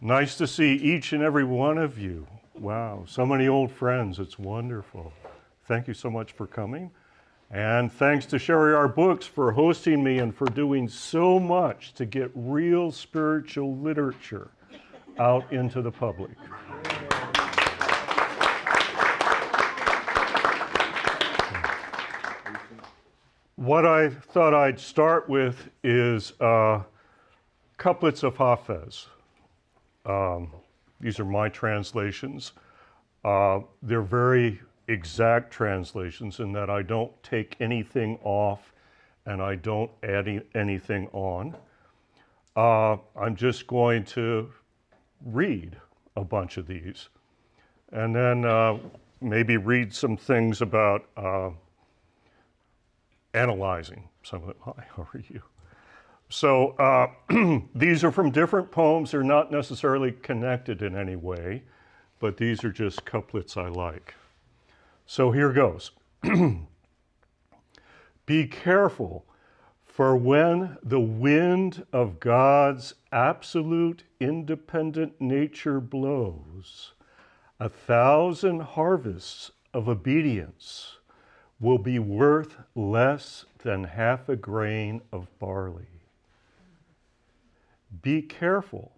Nice to see each and every one of you. Wow, so many old friends. It's wonderful. Thank you so much for coming. And thanks to Sherry R. Books for hosting me and for doing so much to get real spiritual literature out into the public. What I thought I'd start with is couplets of Hafiz. These are my translations. They're very exact translations in that I don't take anything off and I don't add anything on. I'm just going to read a bunch of these and then maybe read some things about analyzing some of it. Hi, how are you? So these are from different poems. They're not necessarily connected in any way, but these are just couplets I like. So here goes. Be careful, for when the wind of God's absolute independent nature blows, 1,000 harvests of obedience will be worth less than half a grain of barley. Be careful,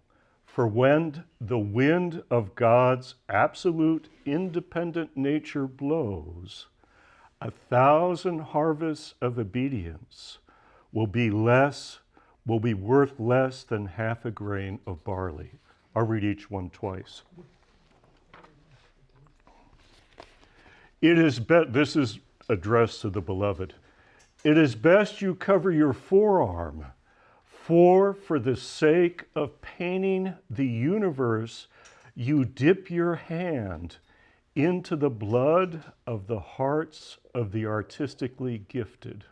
for when the wind of God's absolute independent nature blows, 1,000 harvests of obedience will be worth less than half a grain of barley. I'll read each one twice. This is addressed to the beloved. It is best you cover your forearm, for the sake of painting the universe, you dip your hand into the blood of the hearts of the artistically gifted.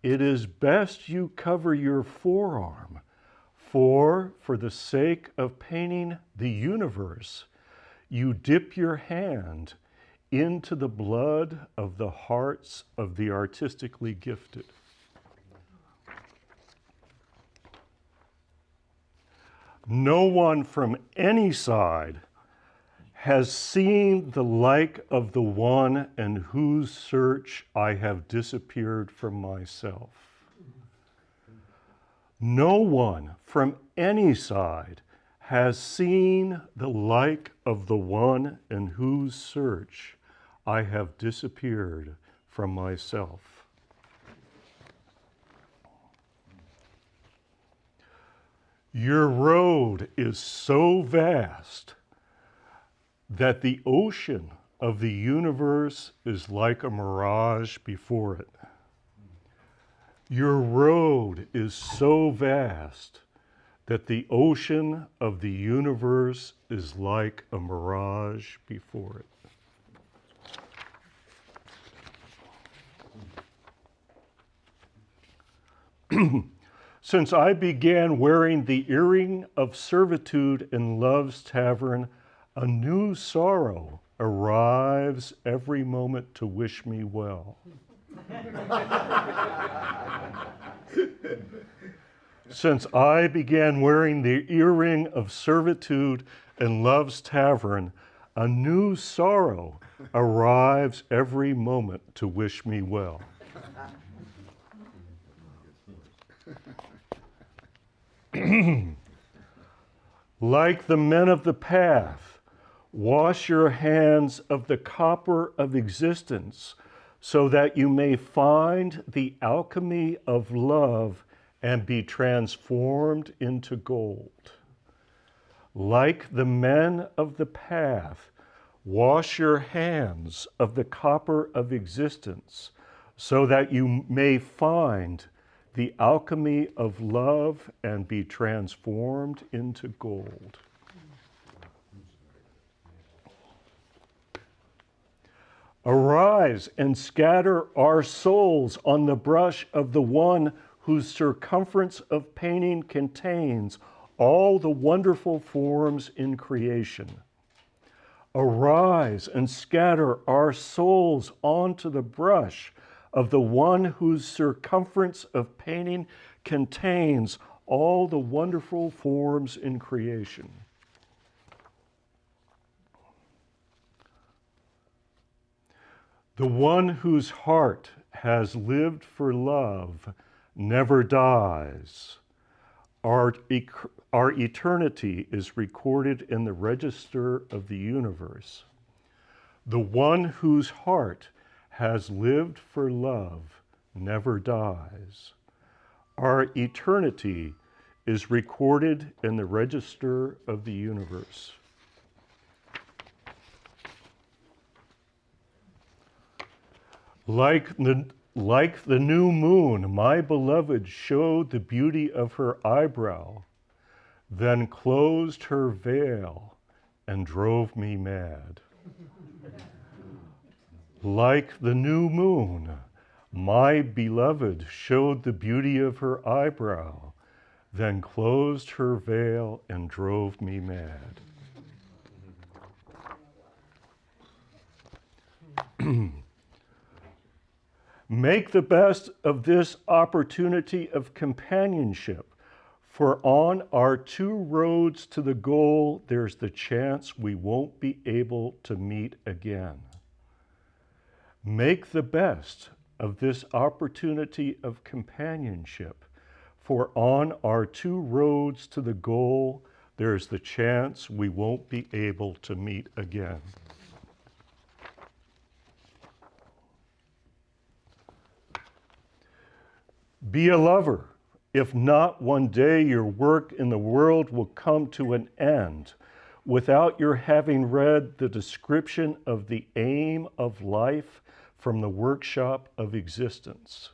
It is best you cover your forearm, for the sake of painting the universe, you dip your hand into the blood of the hearts of the artistically gifted. No one from any side has seen the like of the one in whose search I have disappeared from myself. No one from any side has seen the like of the one in whose search I have disappeared from myself. Your road is so vast that the ocean of the universe is like a mirage before it. Your road is so vast that the ocean of the universe is like a mirage before it. Since I began wearing the earring of servitude in love's tavern, a new sorrow arrives every moment to wish me well. Since I began wearing the earring of servitude in love's tavern, a new sorrow arrives every moment to wish me well. Like the men of the path, wash your hands of the copper of existence so that you may find the alchemy of love and be transformed into gold. Like the men of the path, wash your hands of the copper of existence so that you may find the alchemy of love and be transformed into gold. Arise and scatter our souls on the brush of the one whose circumference of painting contains all the wonderful forms in creation. Arise and scatter our souls onto the brush of the one whose circumference of painting contains all the wonderful forms in creation. The one whose heart has lived for love never dies. Our eternity is recorded in the register of the universe. The one whose heart has lived for love never dies. Our eternity is recorded in the register of the universe. Like the new moon, my beloved showed the beauty of her eyebrow, then closed her veil and drove me mad. Like the new moon, my beloved showed the beauty of her eyebrow, then closed her veil and drove me mad. Make the best of this opportunity of companionship, for on our two roads to the goal, there's the chance we won't be able to meet again. Make the best of this opportunity of companionship, for on our two roads to the goal, there's the chance we won't be able to meet again. Be a lover. If not, one day your work in the world will come to an end without your having read the description of the aim of life from the workshop of existence.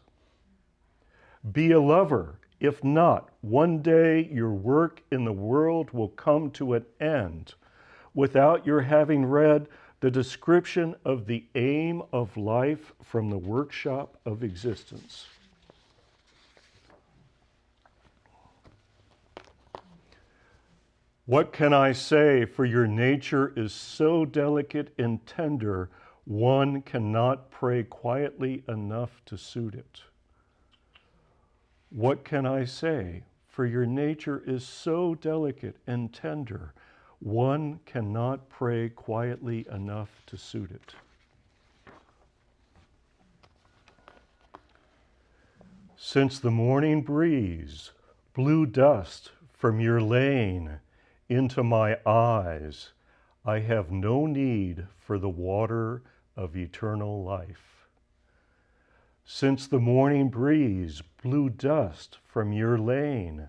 Be a lover. If not, one day your work in the world will come to an end without your having read the description of the aim of life from the workshop of existence. What can I say, for your nature is so delicate and tender, one cannot pray quietly enough to suit it. What can I say, for your nature is so delicate and tender, one cannot pray quietly enough to suit it. Since the morning breeze blew dust from your lane into my eyes, I have no need for the water of eternal life. Since the morning breeze blew dust from your lane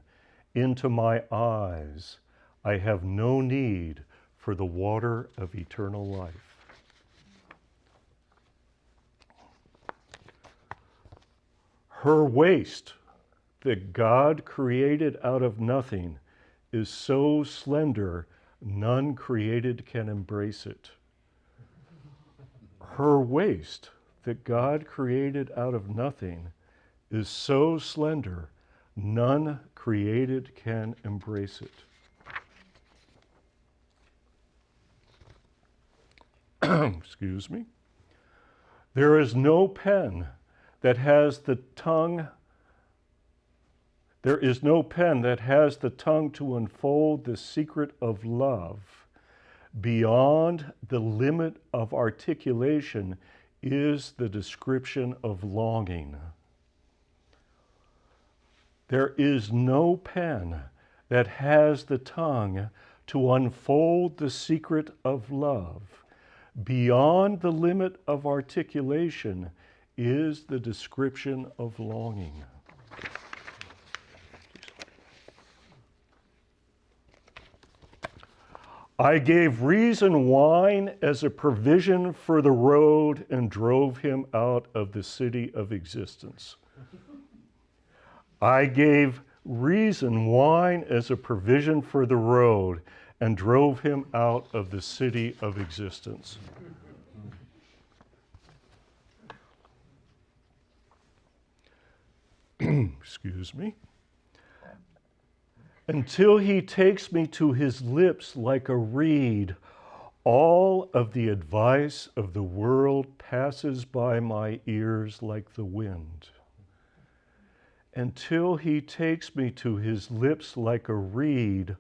into my eyes, I have no need for the water of eternal life. Her waist that God created out of nothing is so slender, none created can embrace it. Her waist that God created out of nothing is so slender, none created can embrace it. Excuse me. There is no pen that has the tongue There is no pen that has the tongue to unfold the secret of love. Beyond the limit of articulation is the description of longing. There is no pen that has the tongue to unfold the secret of love. Beyond the limit of articulation is the description of longing. I gave reason wine as a provision for the road and drove him out of the city of existence. I gave reason wine as a provision for the road and drove him out of the city of existence. Excuse me. Until he takes me to his lips like a reed, all of the advice of the world passes by my ears like the wind. until he takes me to his lips like a reed.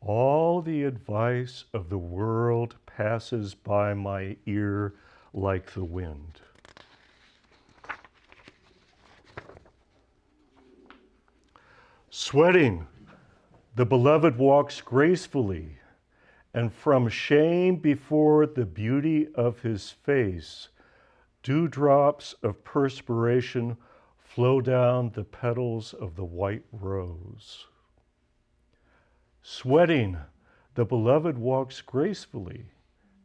All the advice of the world passes by my ear like the wind. Sweating, the beloved walks gracefully, and from shame before the beauty of his face, dewdrops of perspiration flow down the petals of the white rose. Sweating, the beloved walks gracefully,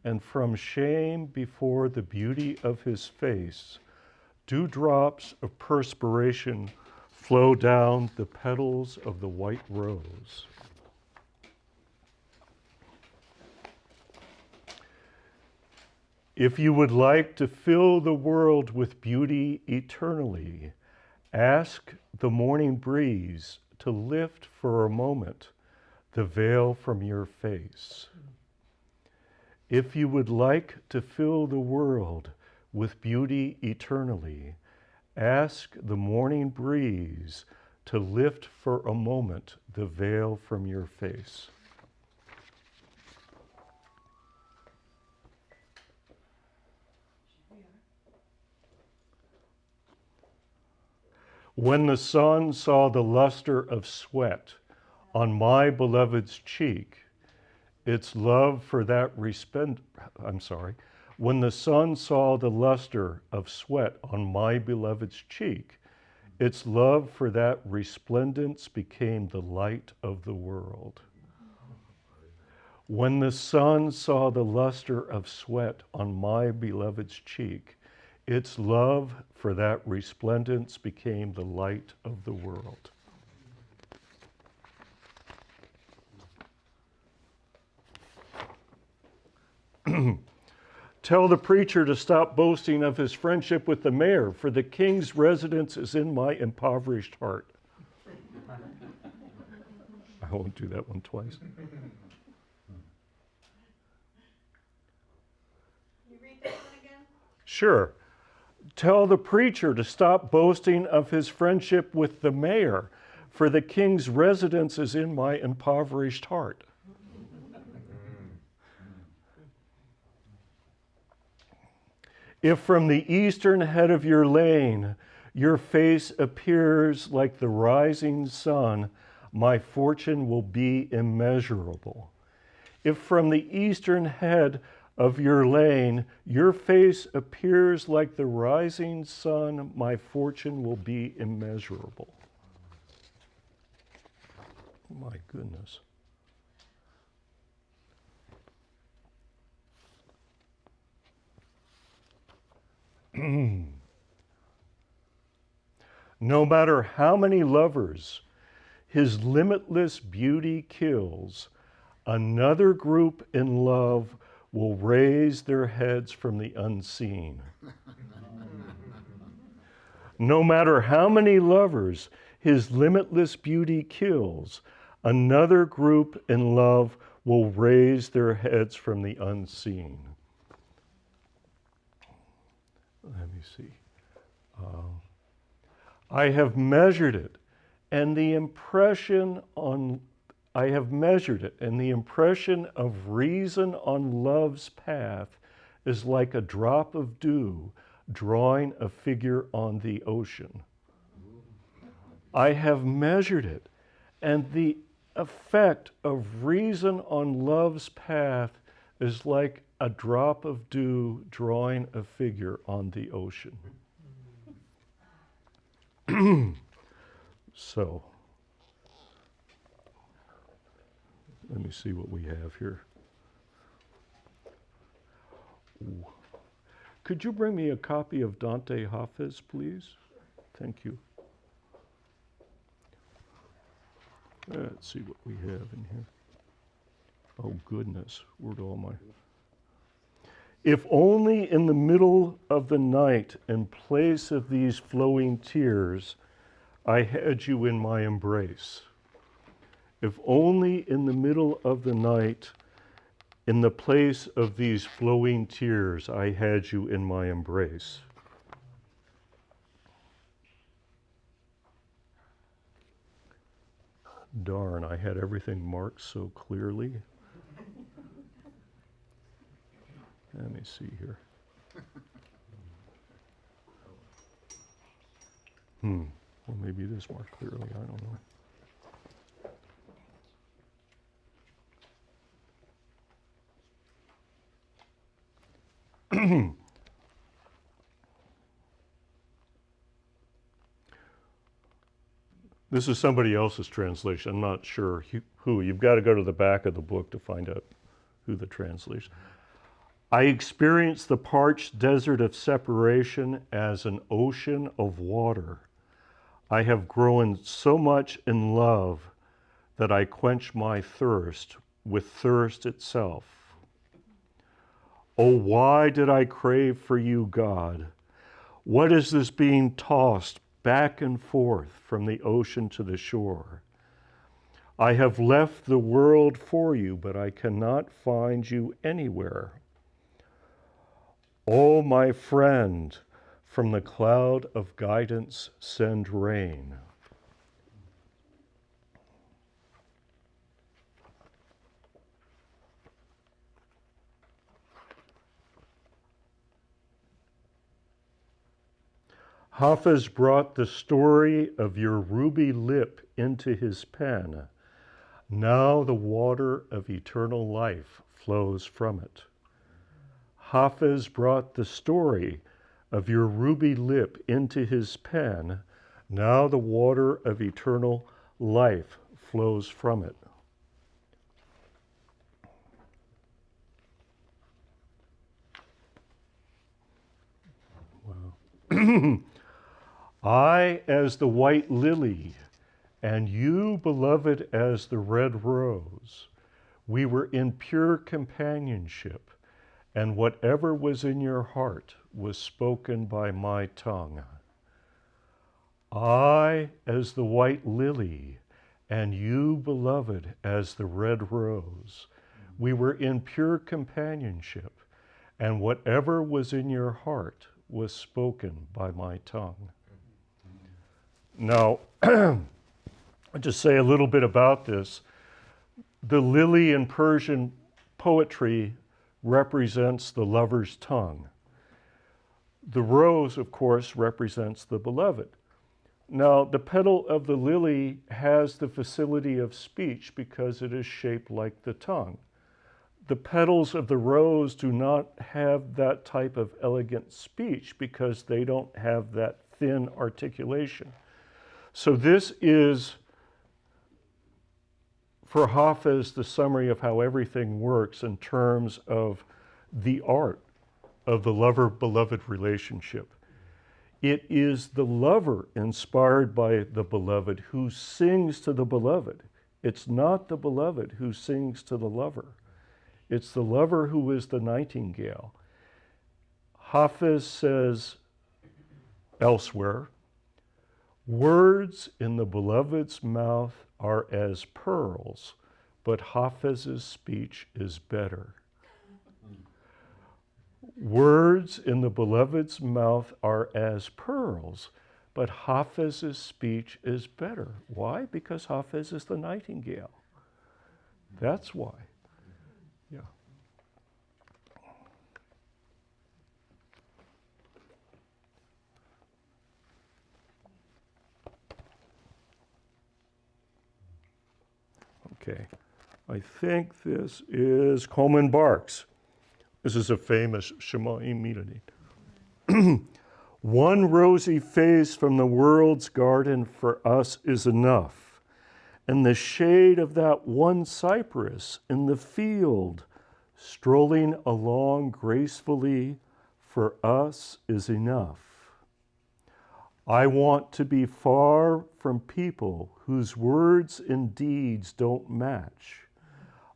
and from shame before the beauty of his face, dewdrops of perspiration flow down the petals of the white rose. If you would like to fill the world with beauty eternally, ask the morning breeze to lift for a moment the veil from your face. If you would like to fill the world with beauty eternally, ask the morning breeze to lift for a moment the veil from your face. When the sun saw the luster of sweat on my beloved's cheek, its love for that when the sun saw the luster of sweat on my beloved's cheek, its love for that resplendence became the light of the world. When the sun saw the luster of sweat on my beloved's cheek, its love for that resplendence became the light of the world. Tell the preacher to stop boasting of his friendship with the mayor, for the king's residence is in my impoverished heart. I won't do that one twice. You read that one again? Sure. Tell the preacher to stop boasting of his friendship with the mayor, for the king's residence is in my impoverished heart. If from the eastern head of your lane your face appears like the rising sun, my fortune will be immeasurable. If from the eastern head of your lane your face appears like the rising sun, my fortune will be immeasurable. My goodness. No matter how many lovers his limitless beauty kills, another group in love will raise their heads from the unseen. No matter how many lovers his limitless beauty kills, another group in love will raise their heads from the unseen. Let me see. I have measured it, and the impression of reason on love's path is like a drop of dew drawing a figure on the ocean. I have measured it, and the effect of reason on love's path is like a drop of dew drawing a figure on the ocean. So, let me see what we have here. Ooh. Could you bring me a copy of Dante Hafiz, please? Thank you. Let's see what we have in here. Oh, goodness. Where'd all my... If only in the middle of the night, in place of these flowing tears, I had you in my embrace. If only in the middle of the night, in the place of these flowing tears, I had you in my embrace. Darn, I had everything marked so clearly. Let me see here. Well, maybe it is marked clearly. I don't know. This is somebody else's translation. I'm not sure who. You've got to go to the back of the book to find out who the translation. I experienced the parched desert of separation as an ocean of water. I have grown so much in love that I quench my thirst with thirst itself. Oh, why did I crave for you, God? What is this being tossed back and forth from the ocean to the shore? I have left the world for you, but I cannot find you anywhere. Oh, my friend, from the cloud of guidance send rain. Hafiz brought the story of your ruby lip into his pen. Now the water of eternal life flows from it. Hafiz brought the story of your ruby lip into his pen. Now the water of eternal life flows from it. Wow. I as the white lily, and you, beloved, as the red rose. We were in pure companionship, and whatever was in your heart was spoken by my tongue. I as the white lily, and you, beloved, as the red rose. We were in pure companionship, and whatever was in your heart was spoken by my tongue. Now, I'll just say a little bit about this. The lily in Persian poetry represents the lover's tongue. The rose, of course, represents the beloved. Now, the petal of the lily has the facility of speech because it is shaped like the tongue. The petals of the rose do not have that type of elegant speech because they don't have that thin articulation. So this is, for Hafiz, the summary of how everything works in terms of the art of the lover-beloved relationship. It is the lover inspired by the beloved who sings to the beloved. It's not the beloved who sings to the lover. It's the lover who is the nightingale. Hafiz says elsewhere, words in the beloved's mouth are as pearls, but Hafiz's speech is better. Words in the beloved's mouth are as pearls, but Hafiz's speech is better. Why? Because Hafiz is the nightingale. That's why. Yeah. Okay, I think this is Coleman Barks. This is a famous Shemaim Midanit. One rosy face from the world's garden for us is enough, and the shade of that one cypress in the field, strolling along gracefully, for us is enough. I want to be far from people whose words and deeds don't match.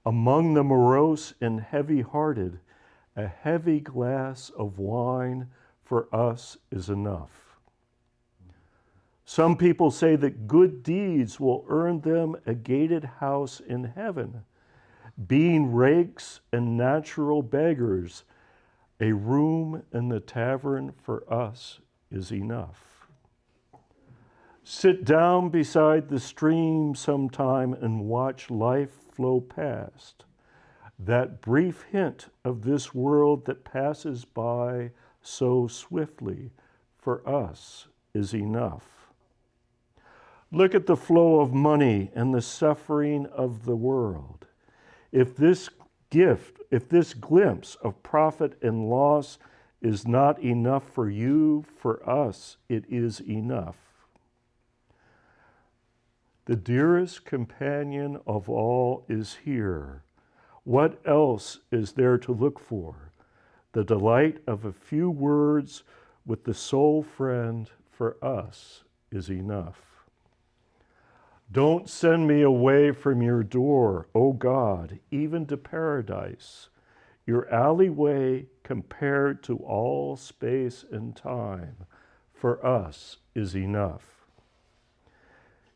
Among the morose and heavy-hearted, a heavy glass of wine for us is enough. Some people say that good deeds will earn them a gated house in heaven. Being rakes and natural beggars, a room in the tavern for us is enough. Sit down beside the stream sometime and watch life flow past. That brief hint of this world that passes by so swiftly for us is enough. Look at the flow of money and the suffering of the world. If this glimpse of profit and loss is not enough for you, for us, it is enough. The dearest companion of all is here. What else is there to look for? The delight of a few words with the soul friend for us is enough. Don't send me away from your door, O God, even to paradise. Your alleyway compared to all space and time for us is enough.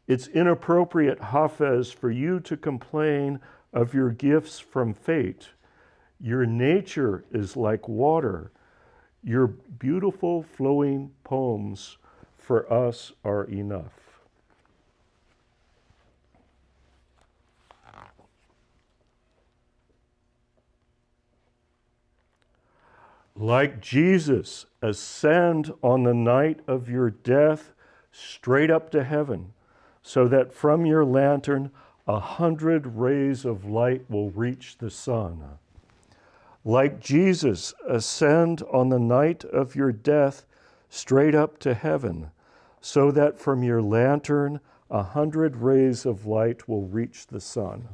It's inappropriate, Hafiz, for you to complain of your gifts from fate. Your nature is like water. Your beautiful flowing poems for us are enough. Like Jesus, ascend on the night of your death straight up to heaven, so that from your lantern 100 rays of light will reach the sun. Like Jesus, ascend on the night of your death straight up to heaven, so that from your lantern 100 rays of light will reach the sun.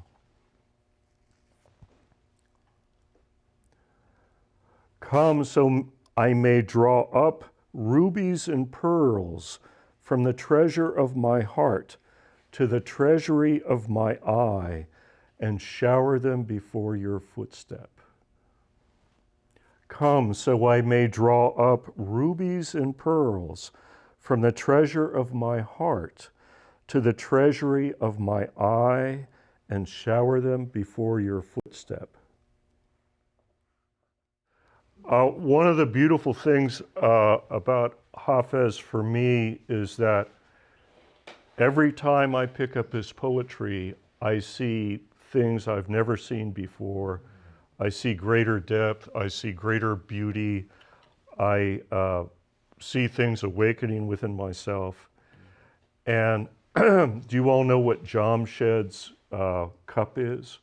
Come so I may draw up rubies and pearls from the treasure of my heart to the treasury of my eye, and shower them before your footstep. Come so I may draw up rubies and pearls from the treasure of my heart to the treasury of my eye, and shower them before your footstep. One of the beautiful things about Hafiz for me is that every time I pick up his poetry, I see things I've never seen before. I see greater depth, I see greater beauty, I see things awakening within myself. And do you all know what Jamshed's cup is?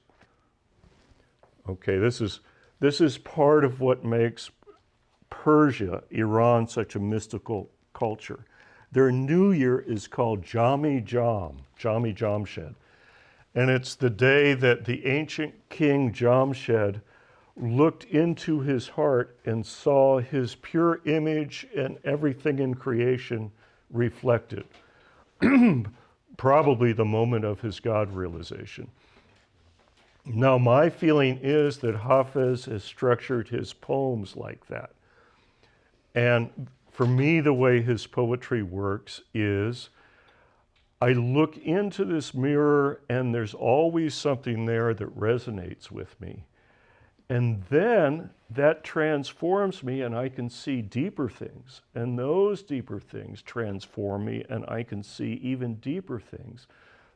Okay, this is part of what makes Persia, Iran, such a mystical culture. Their new year is called Jami Jamshed. And it's the day that the ancient king Jamshed looked into his heart and saw his pure image and everything in creation reflected. Probably the moment of his God realization. Now, my feeling is that Hafiz has structured his poems like that. And for me, the way his poetry works is I look into this mirror and there's always something there that resonates with me. And then that transforms me and I can see deeper things. And those deeper things transform me and I can see even deeper things.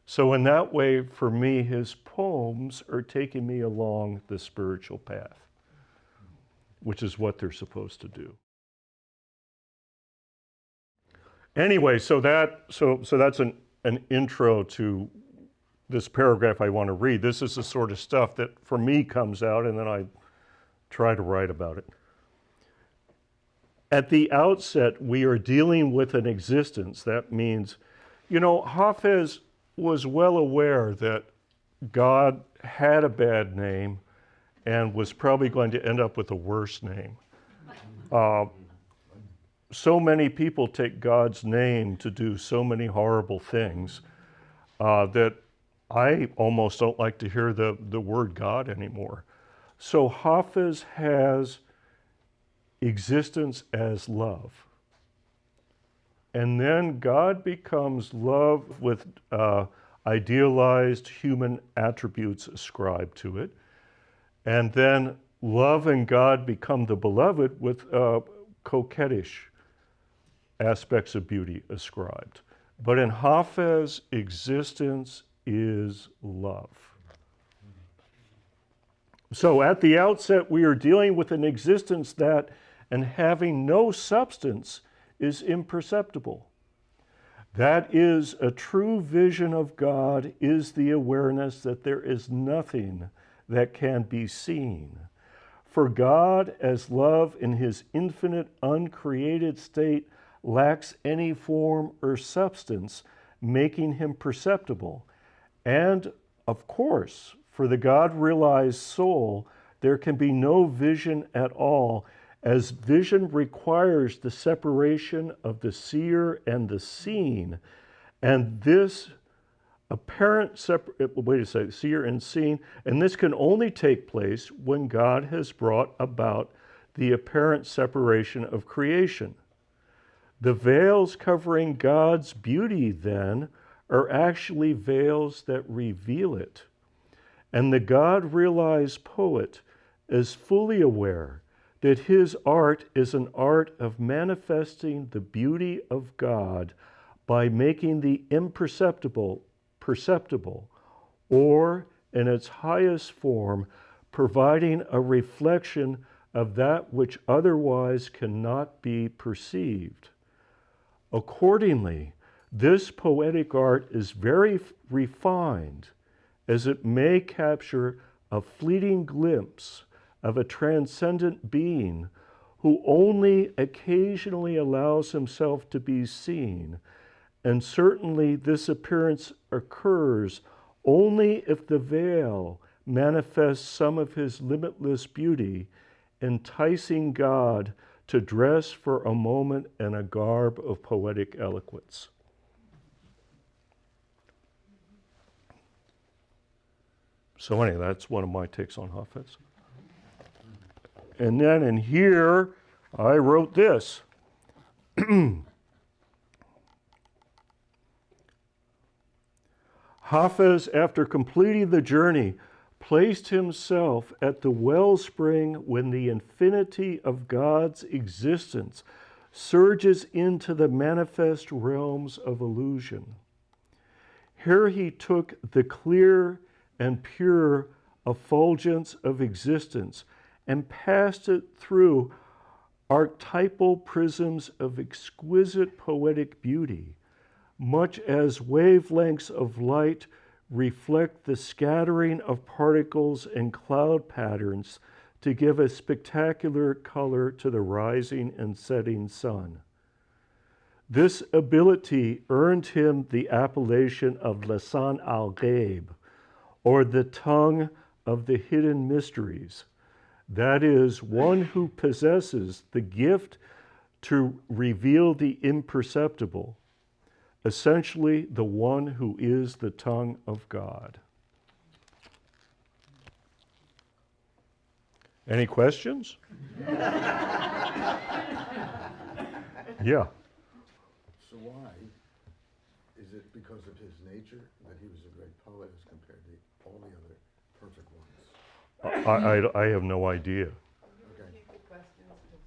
So in that way, for me, his poems are taking me along the spiritual path, which is what they're supposed to do. Anyway, so that's an intro to this paragraph I want to read. This is the sort of stuff that for me comes out and then I try to write about it. At the outset, we are dealing with an existence. That means, Hafiz was well aware that God had a bad name and was probably going to end up with a worse name. So many people take God's name to do so many horrible things that I almost don't like to hear the word God anymore. So Hafiz has existence as love. And then God becomes love with idealized human attributes ascribed to it. And then love and God become the beloved with coquettish aspects of beauty ascribed. But in Hafiz, existence is love. So at the outset, we are dealing with an existence that, and having no substance, is imperceptible. That is a true vision of God, is the awareness that there is nothing that can be seen. For God, as love in his infinite uncreated state, lacks any form or substance, making him perceptible. And, of course, for the God-realized soul, there can be no vision at all, as vision requires the separation of the seer and the seen. And this apparent seer and seen, and this can only take place when God has brought about the apparent separation of creation. The veils covering God's beauty, then, are actually veils that reveal it. And the God-realized poet is fully aware that his art is an art of manifesting the beauty of God by making the imperceptible perceptible, or, in its highest form, providing a reflection of that which otherwise cannot be perceived. Accordingly, this poetic art is very refined, as it may capture a fleeting glimpse of a transcendent being who only occasionally allows himself to be seen, and certainly this appearance occurs only if the veil manifests some of his limitless beauty, enticing God to dress for a moment in a garb of poetic eloquence. So anyway, that's one of my takes on Hafiz. And then in here, I wrote this. Hafiz, after completing the journey, placed himself at the wellspring when the infinity of God's existence surges into the manifest realms of illusion. Here he took the clear and pure effulgence of existence and passed it through archetypal prisms of exquisite poetic beauty, much as wavelengths of light reflect the scattering of particles and cloud patterns to give a spectacular color to the rising and setting sun. This ability earned him the appellation of Lisan al-Ghaib, or the tongue of the hidden mysteries. That is, one who possesses the gift to reveal the imperceptible, essentially the one who is the tongue of God. Any questions? Yeah. So why is it because of his nature that he was a great poet as compared to all the other perfect ones? I have no idea. Okay. Repeat the questions, 'cause,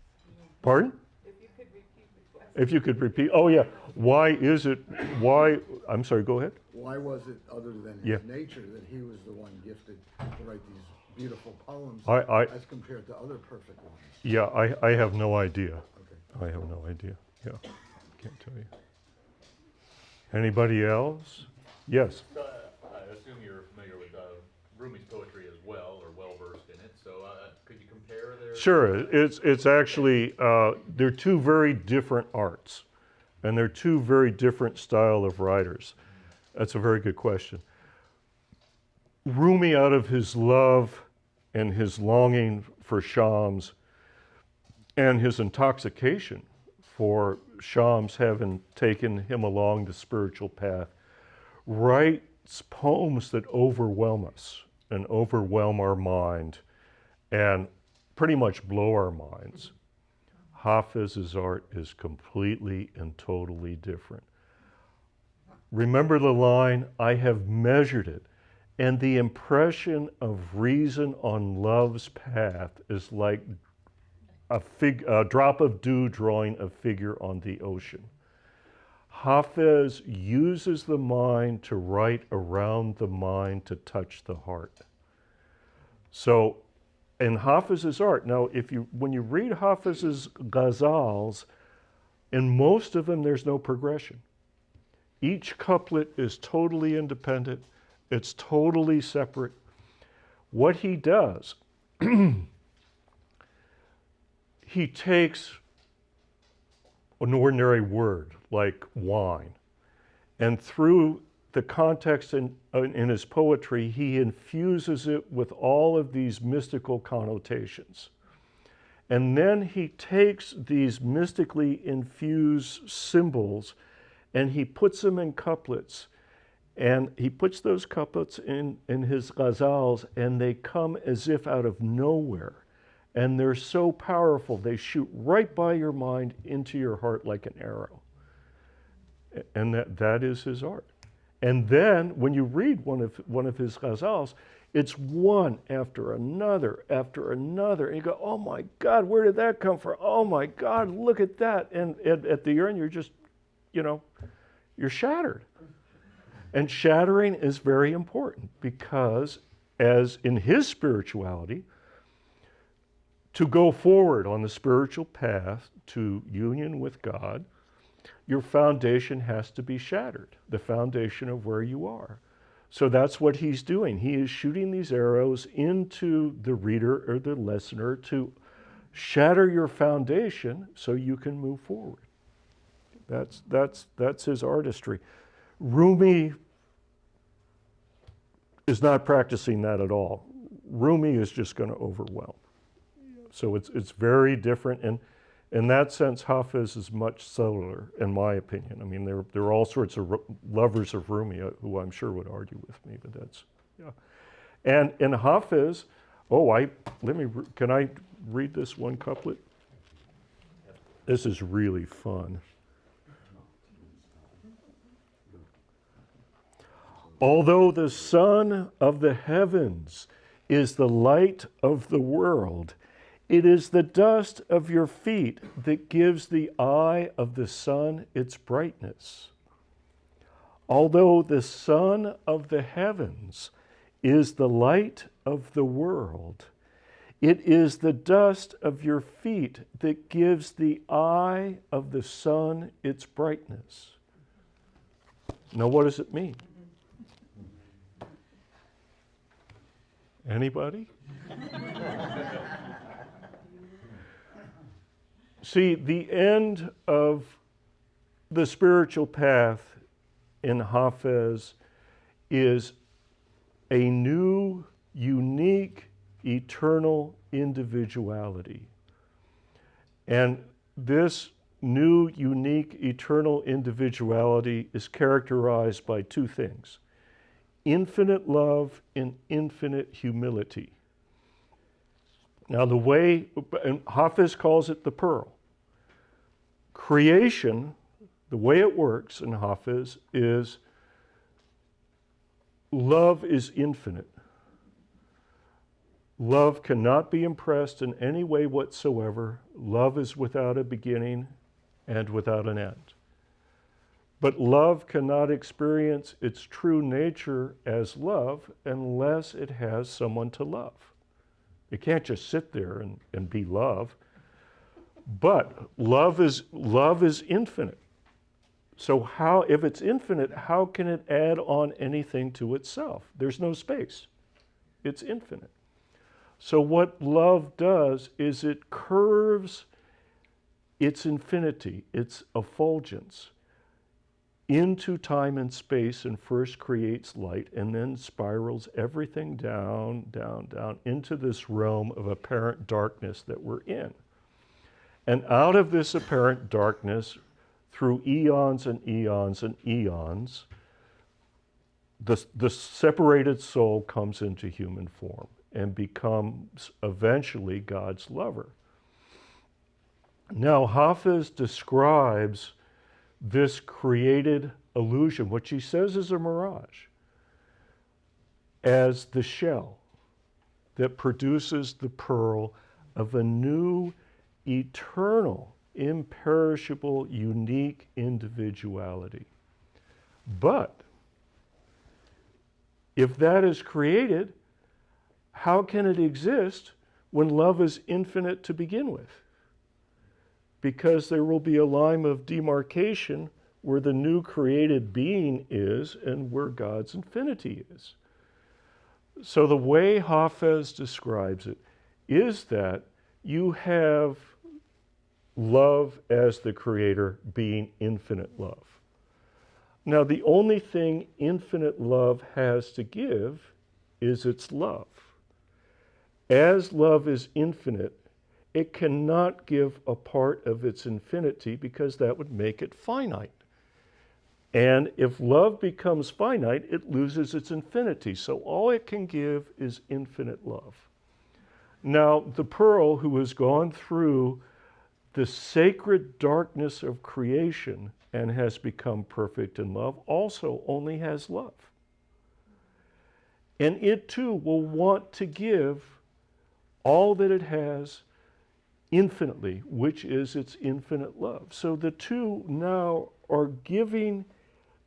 Pardon? if you could repeat the question. If you could repeat, oh yeah, why, I'm sorry, go ahead. Why was it, other than his Yeah. nature, that he was the one gifted to write these beautiful poems I- as compared to other perfect ones? Yeah, I have no idea. Okay. I have no idea, yeah, can't tell you. Anybody else? Yes, I assume you're familiar with Rumi's poetry as well, or well-versed in it, so could you compare their... sure, it's actually, they're two very different arts, and they're two very different style of writers. That's a very good question. Rumi, out of his love and his longing for Shams and his intoxication for Shams having taken him along the spiritual path, writes poems that overwhelm us and overwhelm our mind and pretty much blow our minds. Hafiz's art is completely and totally different. Remember the line, I have measured it, and the impression of reason on love's path is like a drop of dew drawing a figure on the ocean. Hafiz uses the mind to write around the mind to touch the heart. So, in Hafiz's art, now when you read Hafiz's ghazals, in most of them there's no progression. Each couplet is totally independent, it's totally separate. What he does, he takes an ordinary word like wine, and through the context in his poetry, he infuses it with all of these mystical connotations. And then he takes these mystically infused symbols and he puts them in couplets. And he puts those couplets in his ghazals, and they come as if out of nowhere. And they're so powerful, they shoot right by your mind into your heart like an arrow. And that is his art. And then when you read one of his ghazals, it's one after another, and you go, oh my God, where did that come from? Oh my God, look at that. And at the end, you're just, you're shattered. And shattering is very important because, as in his spirituality, to go forward on the spiritual path to union with God, your foundation has to be shattered, the foundation of where you are. So that's what he's doing. He is shooting these arrows into the reader or the listener to shatter your foundation so you can move forward. That's his artistry. Rumi is not practicing that at all. Rumi is just going to overwhelm. So it's very different, and in that sense, Hafiz is much subtler, in my opinion. I mean, there are all sorts of lovers of Rumi who I'm sure would argue with me, but that's, yeah. And in Hafiz, can I read this one couplet? This is really fun. Although the sun of the heavens is the light of the world, it is the dust of your feet that gives the eye of the sun its brightness. Although the sun of the heavens is the light of the world, it is the dust of your feet that gives the eye of the sun its brightness. Now, what does it mean? Anybody? See, the end of the spiritual path in Hafiz is a new, unique, eternal individuality. And this new, unique, eternal individuality is characterized by two things: infinite love and infinite humility. Now and Hafiz calls it the pearl. Creation, the way it works in Hafiz is love is infinite. Love cannot be impressed in any way whatsoever. Love is without a beginning and without an end. But love cannot experience its true nature as love unless it has someone to love. It can't just sit there and be love. But love is infinite. So if it's infinite, how can it add on anything to itself? There's no space. It's infinite. So what love does is it curves its infinity, its effulgence, into time and space, and first creates light and then spirals everything down, down, down into this realm of apparent darkness that we're in. And out of this apparent darkness, through eons and eons and eons, the separated soul comes into human form and becomes eventually God's lover. Now, Hafiz describes this created illusion, which he says is a mirage, as the shell that produces the pearl of a new, eternal imperishable, unique individuality. But if that is created, how can it exist when love is infinite to begin with? Because there will be a line of demarcation where the new created being is and where God's infinity is. So the way Hafiz describes it is that you have love as the creator being infinite love. Now, the only thing infinite love has to give is its love. As love is infinite, it cannot give a part of its infinity because that would make it finite. And if love becomes finite, it loses its infinity. So all it can give is infinite love. Now, the pearl who has gone through the sacred darkness of creation and has become perfect in love also only has love. And it too will want to give all that it has infinitely, which is its infinite love. So the two now are giving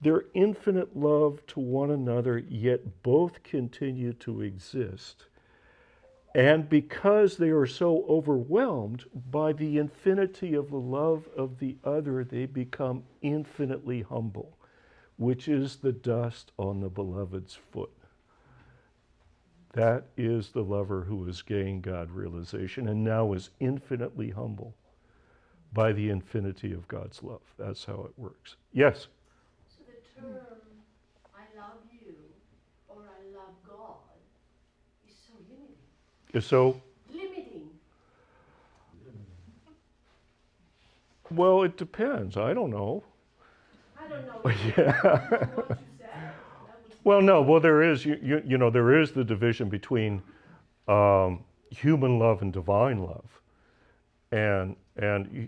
their infinite love to one another, yet both continue to exist. And because they are so overwhelmed by the infinity of the love of the other, they become infinitely humble, which is the dust on the beloved's foot. That is the lover who has gained God realization and now is infinitely humble by the infinity of God's love. That's how it works. Yes? So the term, I love you, or I love God, is so limiting. So, Limiting. well, it depends. I don't know. I don't know. Yeah. What you said. That was Well, no. Well, there is, you know, there is the division between human love and divine love, and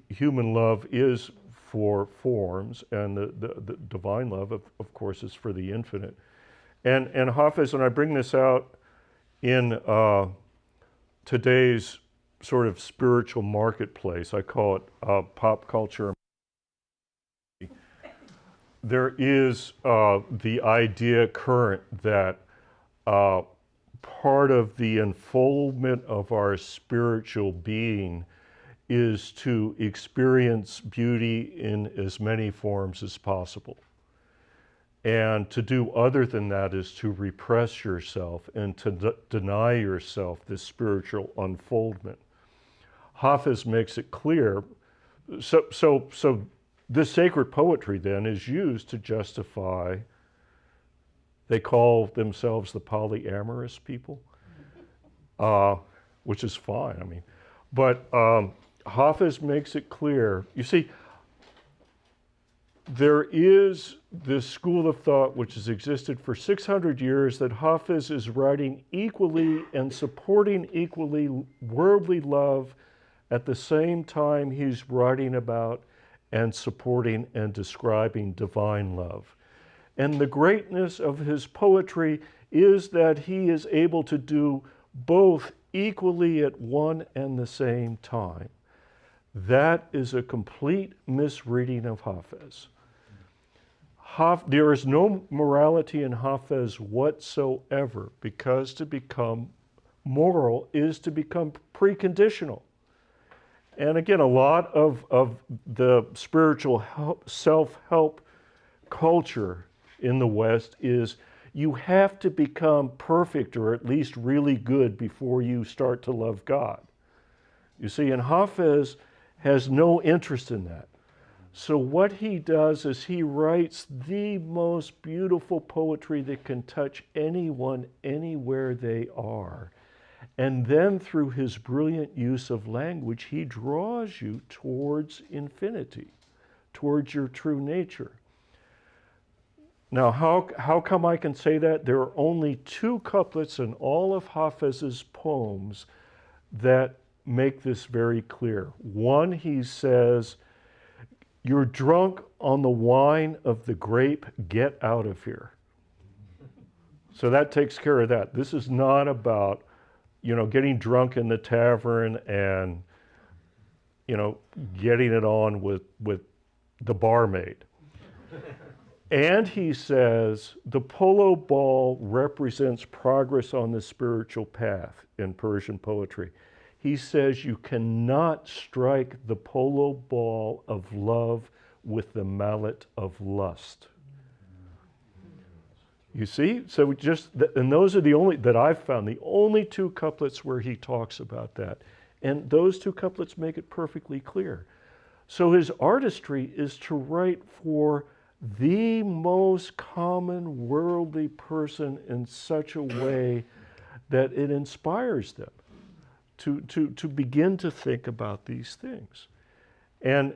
human love is for forms, and the divine love, of course, is for the infinite. And Hafiz, and I bring this out in today's sort of spiritual marketplace. I call it pop culture. There is the idea current that part of the unfoldment of our spiritual being is to experience beauty in as many forms as possible. And to do other than that is to repress yourself and to deny yourself this spiritual unfoldment. Hafiz makes it clear. So this sacred poetry then is used to justify, they call themselves the polyamorous people, which is fine, I mean. But Hafiz makes it clear. You see, there is this school of thought which has existed for 600 years that Hafiz is writing equally and supporting equally worldly love at the same time he's writing about and supporting and describing divine love. And the greatness of his poetry is that he is able to do both equally at one and the same time. That is a complete misreading of Hafiz. There is no morality in Hafiz whatsoever, because to become moral is to become preconditional. And again, a lot of the spiritual self-help culture in the West is you have to become perfect or at least really good before you start to love God. You see, and Hafiz has no interest in that. So what he does is he writes the most beautiful poetry that can touch anyone anywhere they are. And then through his brilliant use of language, he draws you towards infinity, towards your true nature. Now, how come I can say that? There are only 2 couplets in all of Hafiz's poems that make this very clear. One, he says, "You're drunk on the wine of the grape, get out of here." So that takes care of that. This is not about, getting drunk in the tavern and, getting it on with the barmaid. And he says the polo ball represents progress on the spiritual path in Persian poetry. He says you cannot strike the polo ball of love with the mallet of lust. You see? So and those are the only, that I've found, the only two couplets where he talks about that. And those two couplets make it perfectly clear. So his artistry is to write for the most common worldly person in such a way that it inspires them to begin to think about these things. And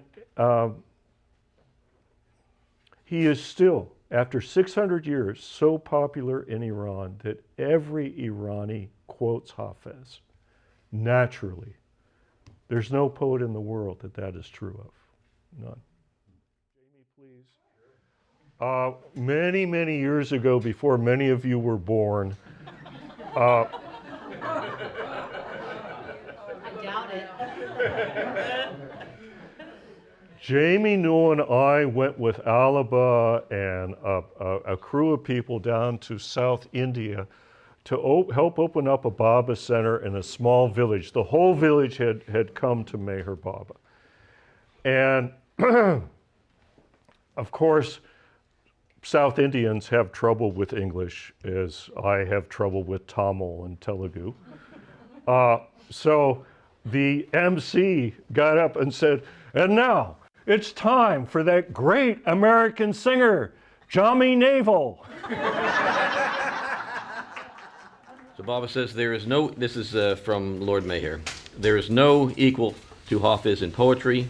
he is still, after 600 years, so popular in Iran that every Irani quotes Hafiz. Naturally. There's no poet in the world that is true of. None. Jamie, please. Many, many years ago, before many of you were born, I doubt it. Jamie Newell and I went with Alaba and a crew of people down to South India to help open up a Baba center in a small village. The whole village had come to Meher Baba. And of course, South Indians have trouble with English, as I have trouble with Tamil and Telugu. So the MC got up and said, "And now, it's time for that great American singer, Jamie Newell." So Baba says this is from Lord Meher, there is no equal to Hafiz in poetry.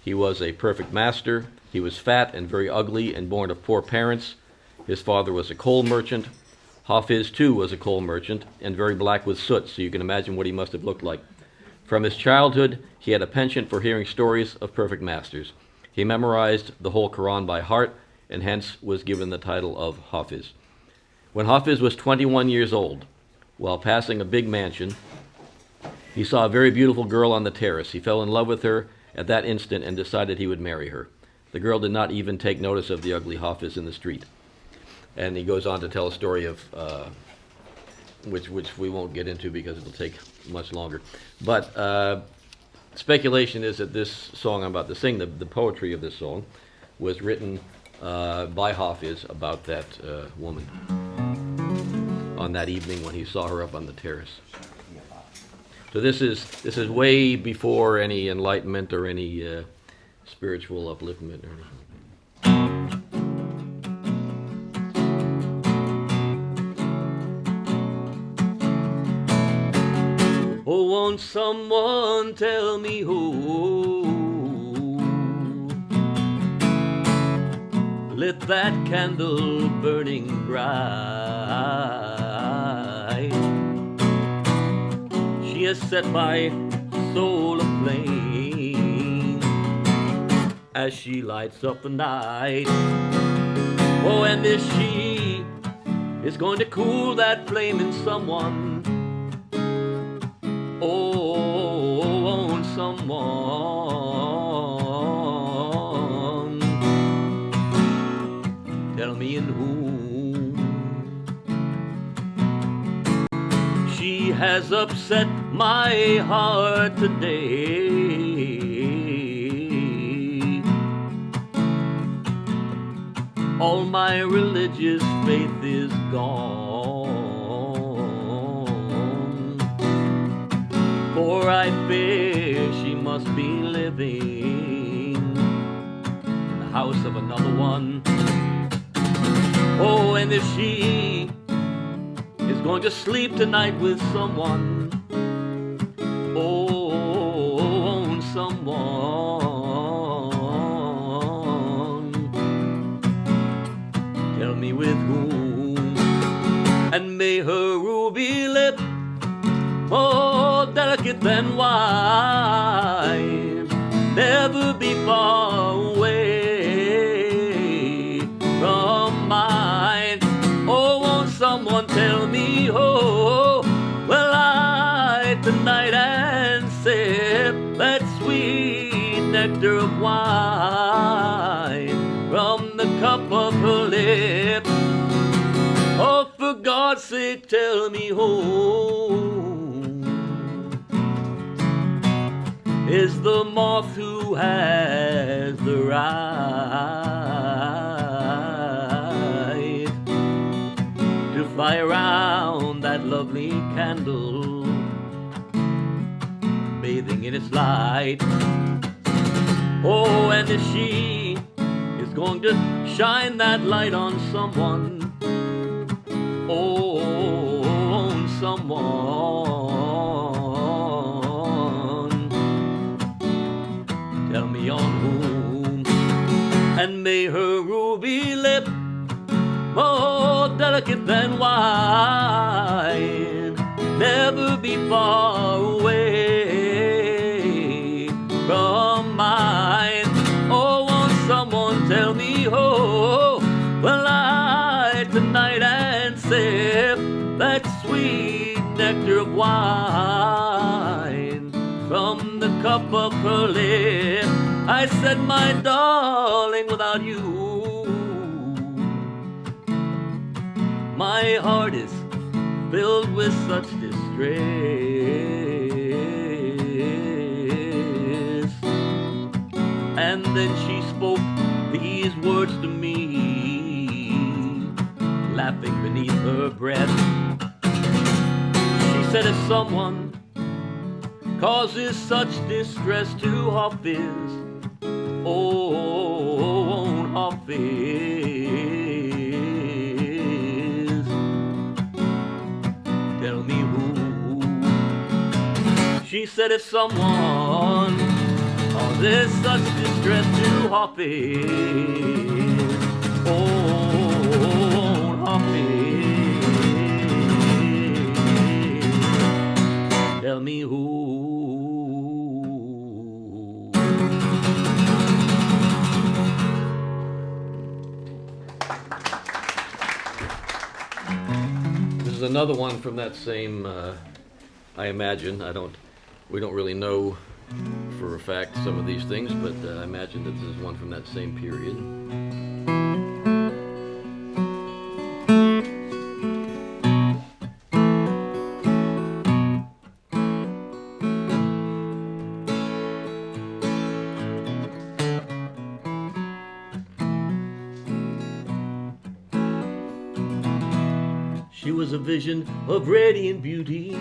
He was a perfect master. He was fat and very ugly and born of poor parents. His father was a coal merchant. Hafiz too was a coal merchant and very black with soot, so you can imagine what he must have looked like. From his childhood, he had a penchant for hearing stories of perfect masters. He memorized the whole Quran by heart and hence was given the title of Hafiz. When Hafiz was 21 years old, while passing a big mansion, he saw a very beautiful girl on the terrace. He fell in love with her at that instant and decided he would marry her. The girl did not even take notice of the ugly Hafiz in the street. And he goes on to tell a story of, which we won't get into because it'll take much longer. But speculation is that this song I'm about to sing, the poetry of this song, was written by Hafiz about that woman on that evening when he saw her up on the terrace. So this is way before any enlightenment or any spiritual upliftment or anything. Oh, won't someone tell me who lit that candle burning bright? She has set my soul aflame as she lights up the night. Oh, and if she is going to cool that flame in someone, oh, won't someone tell me in whom? She has upset my heart today. All my religious faith is gone, for I fear she must be living in the house of another one. Oh, and if she is going to sleep tonight with someone, oh, won't someone tell me with whom? And may her ruby lip, more delicate than wine, never be far away from mine. Oh, won't someone tell me, oh, well, I tonight and sip that sweet wine from the cup of her lips. Oh, for God's sake, tell me who is the moth who has the right to fly around that lovely candle, bathing in its light. Oh, and if she is going to shine that light on someone, on someone, tell me on whom, and may her ruby lip, more delicate than wine, never be far away from mine. Oh, won't someone tell me, oh, will I tonight and sip that sweet nectar of wine from the cup of her lip? I said, my darling, without you my heart is filled with such distress. And then she spoke these words to me, laughing beneath her breath. She said, if someone causes such distress to Hafiz, oh, Hafiz, tell me who. She said, if someone causes such distress to Hafiz, oh, Hafiz, tell me who. This is another one from that same, I imagine, we don't really know for a fact some of these things, but I imagine that this is one from that same period. She was a vision of radiant beauty,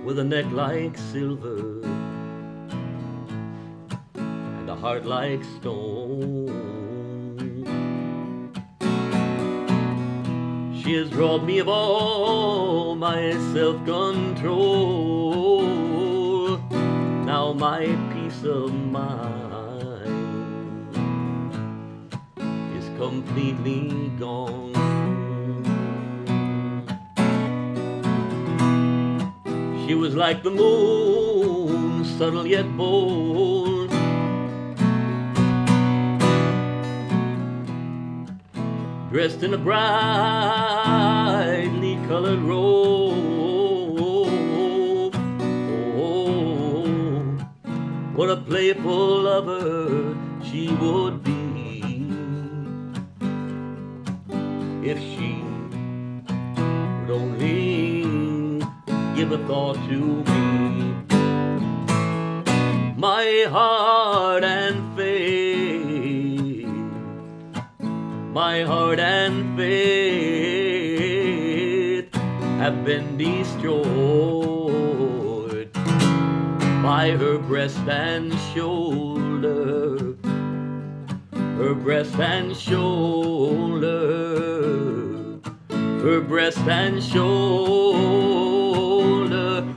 with a neck like silver and a heart like stone. She has robbed me of all my self-control. Now my peace of mind is completely gone. She was like the moon, subtle yet bold, dressed in a brightly colored robe. Oh, what a playful lover she would be if she would only give a thought to me. My heart and faith, my heart and faith have been destroyed by her breast and shoulder, her breast and shoulder, her breast and shoulder.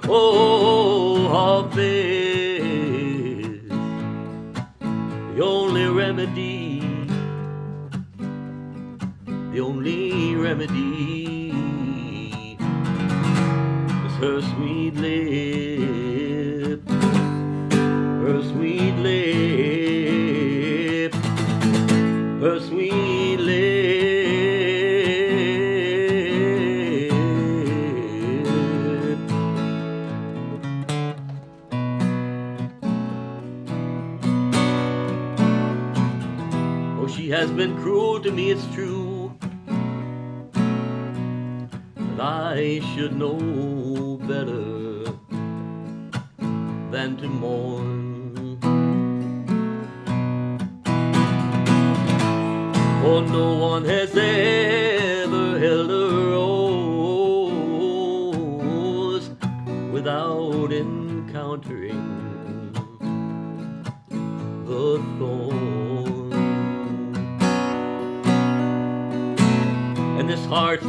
Oh, Hafiz, the only remedy, the only remedy is her sweet lip, her sweet lip, her sweet lip. She has been cruel to me, it's true, but I should know better than to mourn. For no one has ever held her rose without encountering the thorn. And this heart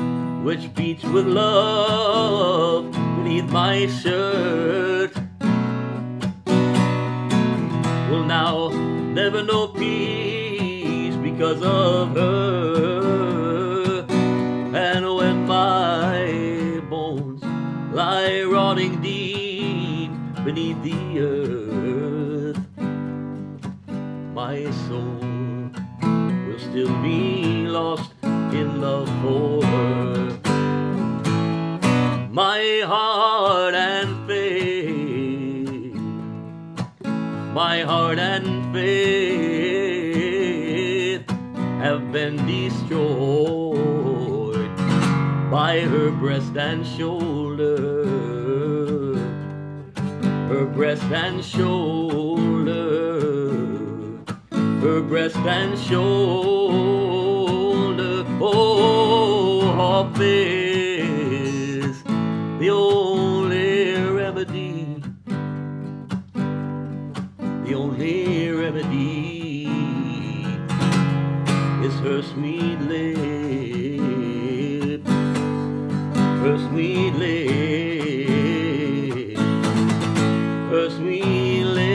which beats with love beneath my shirt will now never know peace because of her. And when my bones lie rotting deep beneath the earth, my soul will still be lost in love for her. My heart and faith, my heart and faith have been destroyed by her breast and shoulder, her breast and shoulder, her breast and shoulder. Oh, Hafiz, the only remedy, the only remedy is her sweet lip, her sweet lip, her sweet lip.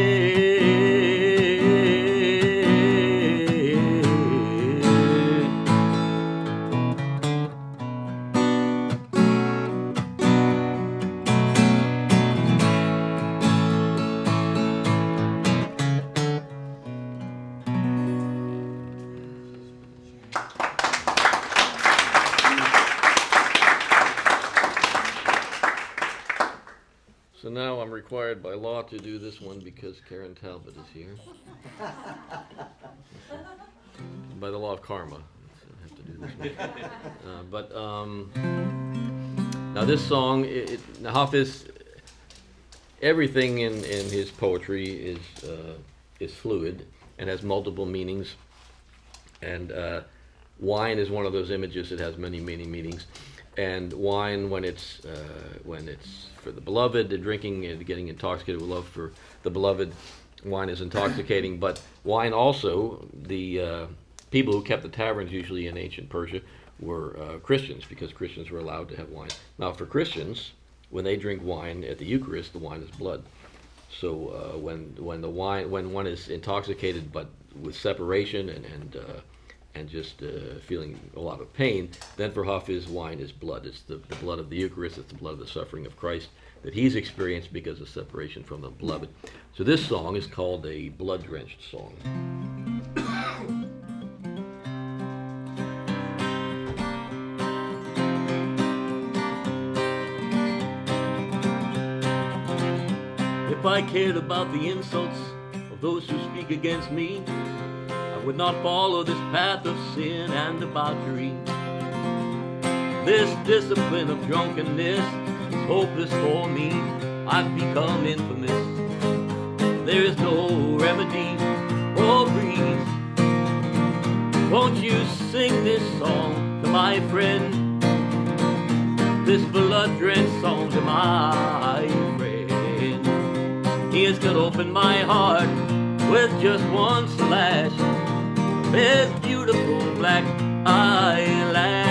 So now I'm required by law to do this one because Karen Talbot is here. By the law of karma, I have to do this one. Now this song, now Hafiz, everything in his poetry is fluid and has multiple meanings. And wine is one of those images that has many meanings. And wine, when it's for the beloved, the drinking and getting intoxicated with love for the beloved, wine is intoxicating. But wine also, the people who kept the taverns usually in ancient Persia were Christians, because Christians were allowed to have wine. Now for Christians, when they drink wine at the Eucharist, the wine is blood. So when one is intoxicated but with separation and just feeling a lot of pain, then for Hafiz, wine is blood. It's the blood of the Eucharist. It's the blood of the suffering of Christ that he's experienced because of separation from the beloved. So this song is called a blood-drenched song. If I cared about the insults of those who speak against me, I would not follow this path of sin and debauchery. This discipline of drunkenness is hopeless for me. I've become infamous. There is no remedy or breeze. Won't you sing this song to my friend? This blood-drenched song to my friend. He has cut open my heart with just one slash. His beautiful black eyelash.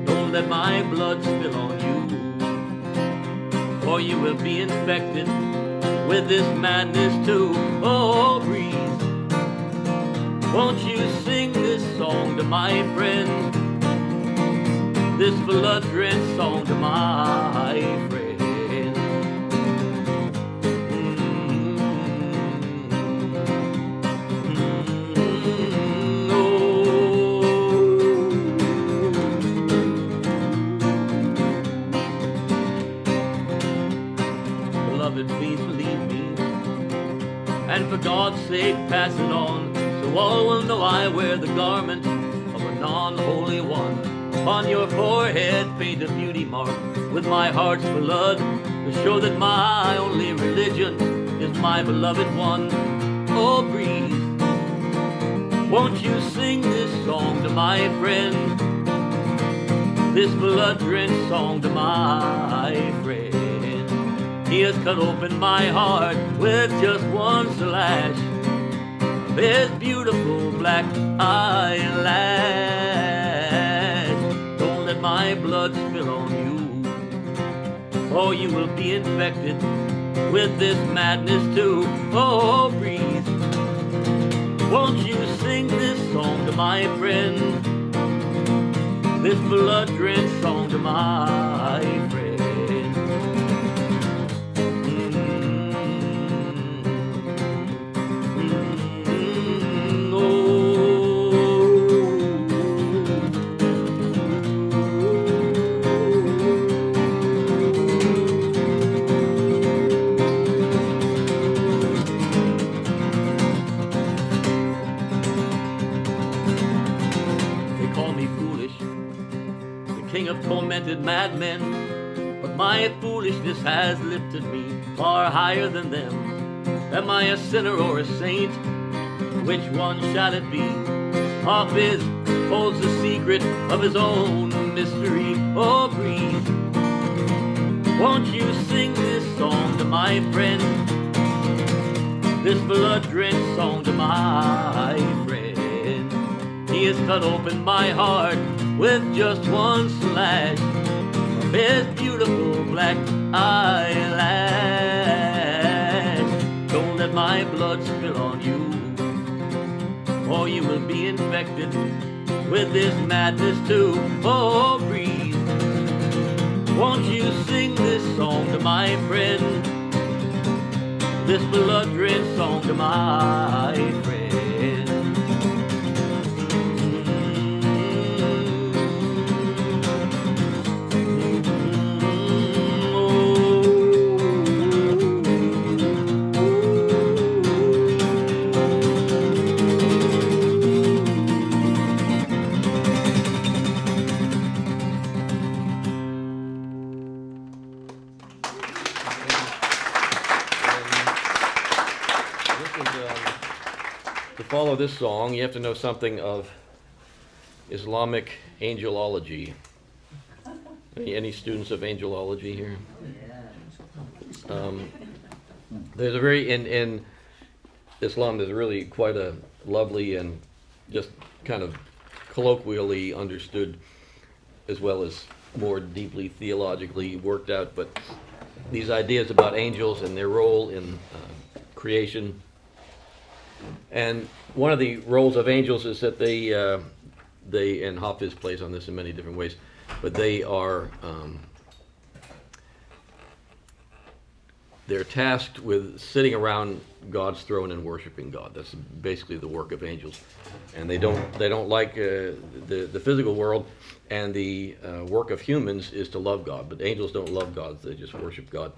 Don't let my blood spill on you, or you will be infected with this madness too. Oh, breeze, won't you sing this song to my friend? This blood-drenched song to my friend. Please believe me, and for God's sake pass it on, so all will know I wear the garment of a non-holy one. On your forehead paint a beauty mark with my heart's blood, to show that my only religion is my beloved one. Oh, breeze, won't you sing this song to my friend? This blood-drenched song to my friend. He has cut open my heart with just one slash of his beautiful black eyelash. Don't let my blood spill on you, or you will be infected with this madness too. Oh, breeze, won't you sing this song to my friend? This blood-drenched song to my friend. King of tormented madmen, but my foolishness has lifted me far higher than them. Am I a sinner or a saint? Which one shall it be? Hafiz holds the secret of his own mystery. Oh, breeze, won't you sing this song to my friend? This blood-drenched song to my friend. He has cut open my heart with just one slash of his beautiful black eyelash. Don't let my blood spill on you, or you will be infected with this madness too. Oh, breeze, won't you sing this song to my friend? This blood-drenched song to my friend. To follow this song, you have to know something of Islamic angelology. Any students of angelology here? There's a very, in Islam, there's really quite a lovely and just kind of colloquially understood, as well as more deeply theologically worked out, but these ideas about angels and their role in creation. And one of the roles of angels is that they and Hafiz plays on this in many different ways, but they're tasked with sitting around God's throne and worshiping God. That's basically the work of angels, and they don't like the physical world, and the work of humans is to love God. But angels don't love God; they just worship God.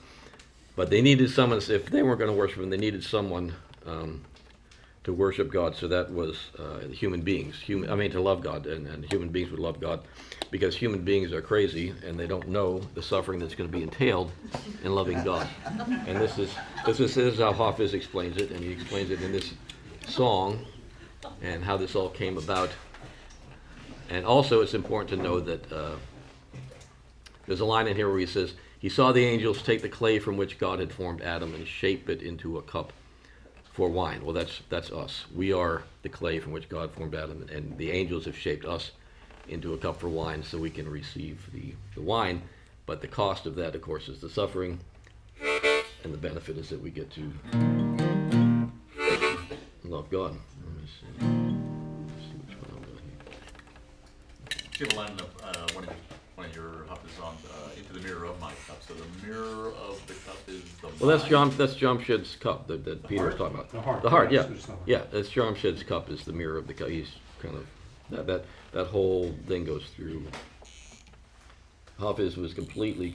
But they needed someone. If they weren't going to worship Him, they needed someone to worship God. So that was human beings. To love God, and human beings would love God, because human beings are crazy and they don't know the suffering that's going to be entailed in loving God. And this is how Hafiz explains it, and he explains it in this song and how this all came about. And also, it's important to know that there's a line in here where he says, "He saw the angels take the clay from which God had formed Adam and shape it into a cup for wine." Well, that's us. We are the clay from which God formed Adam, and the angels have shaped us into a cup for wine so we can receive the wine. But the cost of that, of course, is the suffering, and the benefit is that we get to love God. Let me see. Let's see which one I'll do here. You have a line in one of your Hafiz songs, "Into the mirror of my cup." So the mirror of the cup is the Well, that's mind. Jamshed's cup that Peter was talking about. The heart. The heart, Yes, yeah, it's the heart. yeah. That's Jamshed's cup is the mirror of the cup. He's kind of that whole thing goes through. Hafiz was completely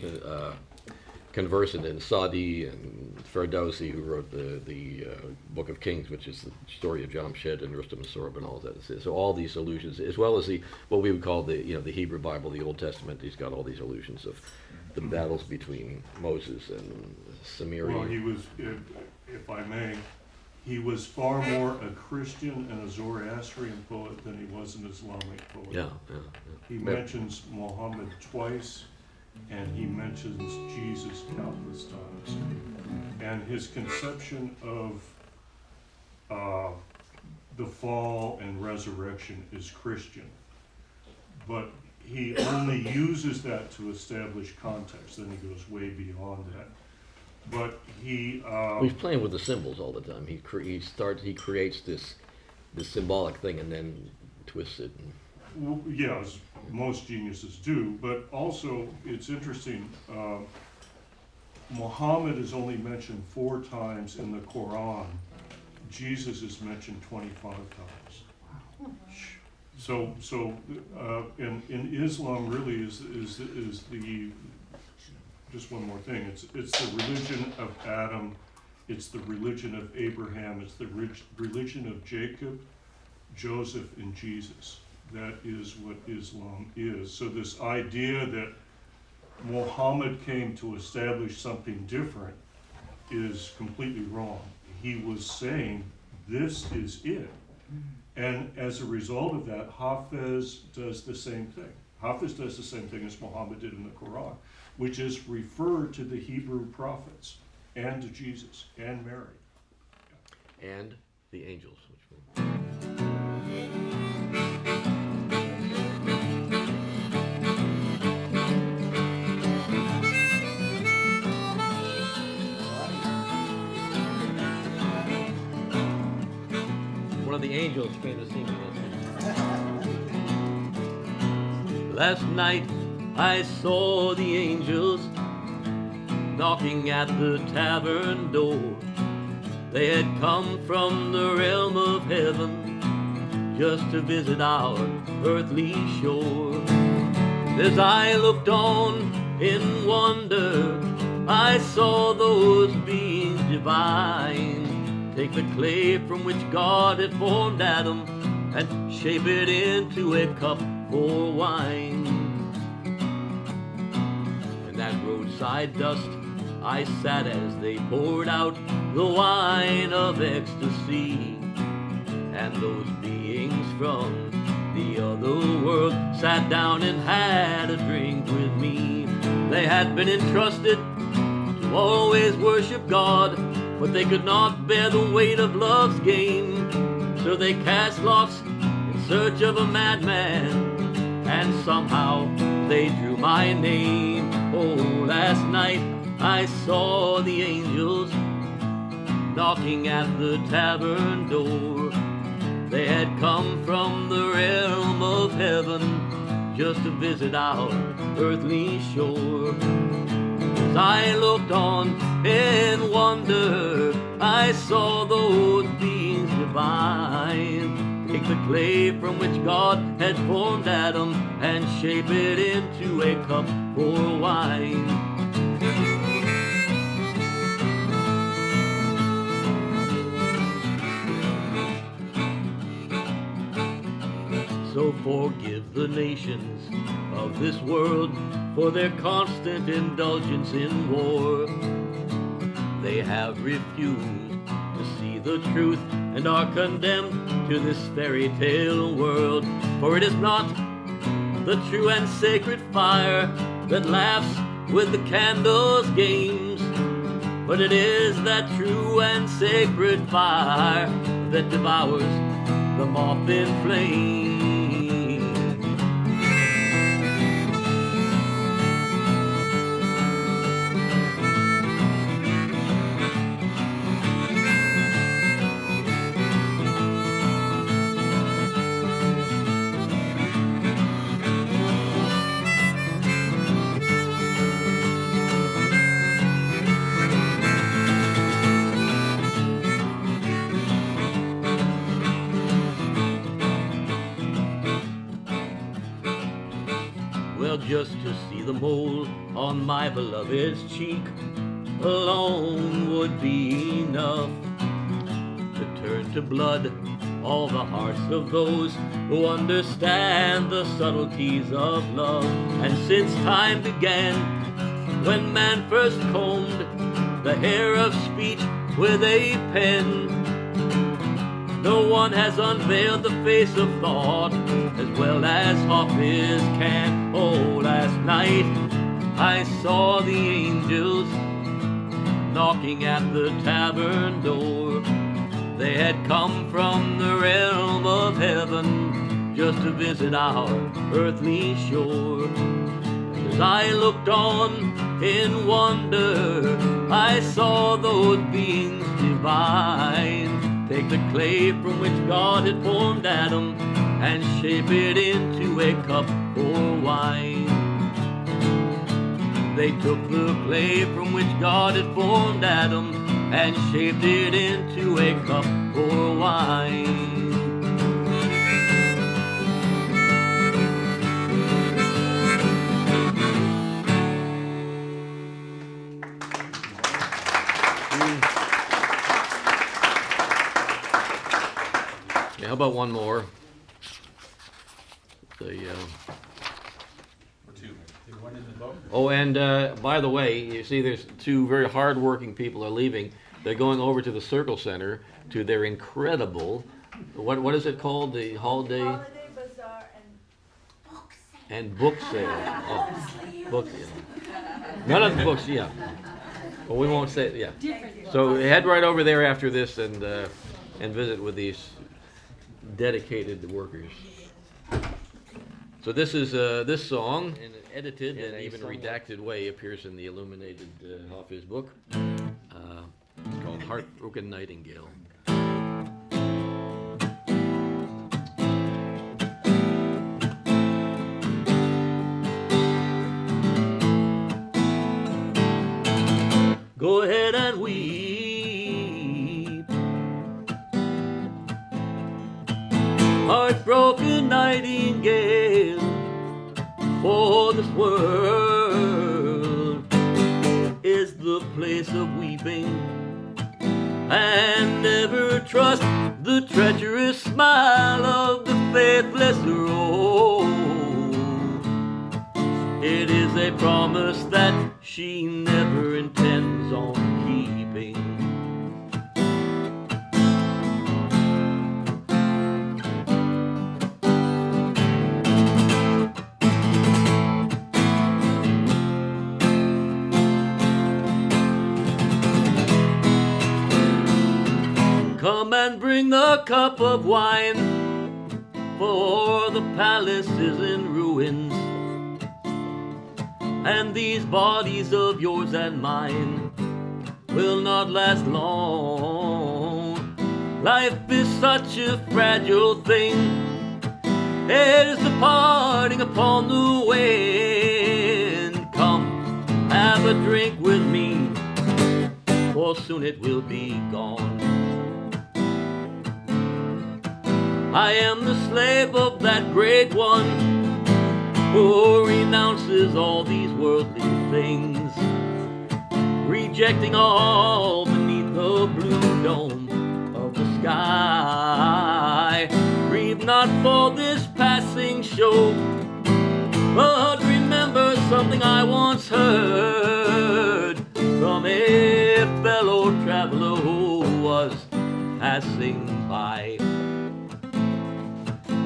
conversant in Sadi and Ferdowsi, who wrote the Book of Kings, which is the story of Jamshed and Rustam and Sorab and all that. So all these allusions, as well as what we would call the Hebrew Bible, the Old Testament. He's got all these allusions of the battles between Moses and Samaria. Well, he was, if I may, he was far more a Christian and a Zoroastrian poet than he was an Islamic poet. Yeah. He mentions Muhammad twice, and he mentions Jesus countless times. And his conception of the fall and resurrection is Christian. But he only uses that to establish context, then he goes way beyond that. But he... He's playing with the symbols all the time. He creates this symbolic thing and then twists it. Yeah, as most geniuses do, but also it's interesting, Muhammad is only mentioned 4 times in the Quran. Jesus is mentioned 25 times. So in Islam really is the, just one more thing, it's the religion of Adam, it's the religion of Abraham, it's the religion of Jacob, Joseph, and Jesus. That is what Islam is. So this idea that Muhammad came to establish something different is completely wrong. He was saying, this is it. And as a result of that, Hafiz does the same thing. Hafiz does the same thing as Muhammad did in the Quran, which is refer to the Hebrew prophets and to Jesus and Mary. And the angels. Which will... One of the angels came to see me. Last night I saw the angels knocking at the tavern door. They had come from the realm of heaven just to visit our earthly shore. As I looked on in wonder, I saw those beings divine take the clay from which God had formed Adam and shape it into a cup for wine. In that roadside dust I sat as they poured out the wine of ecstasy, and those beings from the other world sat down and had a drink with me. They had been entrusted to always worship God, but they could not bear the weight of love's game. So they cast lots in search of a madman, and somehow they drew my name. Oh, last night I saw the angels knocking at the tavern door. They had come from the realm of heaven just to visit our earthly shore. As I looked on in wonder, I saw those beings divine take the clay from which God had formed Adam and shape it into a cup for wine. So forgive the nations of this world for their constant indulgence in war. They have refused to see the truth and are condemned to this fairy tale world. For it is not the true and sacred fire that laughs with the candles' games, but it is that true and sacred fire that devours the moth in flame. just to see the mole on my beloved's cheek alone would be enough to turn to blood all the hearts of those who understand the subtleties of love. And since time began, when man first combed the hair of speech with a pen, no one has unveiled the face of thought as well as Hafiz can. Oh, last night I saw the angels knocking at the tavern door. They had come from the realm of heaven just to visit our earthly shore. And as I looked on in wonder, I saw those beings divine take the clay from which God had formed Adam and shape it into a cup for wine. They took the clay from which God had formed Adam and shaped it into a cup for wine. Yeah, how about one more? Oh, and by the way, you see there's two very hard-working people are leaving. They're going over to the Circle Center to their incredible, what is it called? The holiday bazaar and book sale. Oh, books, yeah. None of the books, yeah. Well, we won't say, yeah. So head right over there after this and visit with these dedicated workers. So this is this song, in an edited and even redacted way, appears in the Illuminated Hafiz book. It's called Heartbroken Nightingale. Go ahead and weep, heartbroken nightingale, for this world is the place of weeping, and never trust the treacherous smile of the faithless rose. It is a promise that she never intends on keeping. Come and bring the cup of wine, for the palace is in ruins, and these bodies of yours and mine will not last long. Life is such a fragile thing, it is departing upon the wind. Come, have a drink with me, for soon it will be gone. I am the slave of that great one who renounces all these worldly things, rejecting all beneath the blue dome of the sky. Grieve not for this passing show, but remember something I once heard from a fellow traveler who was passing by.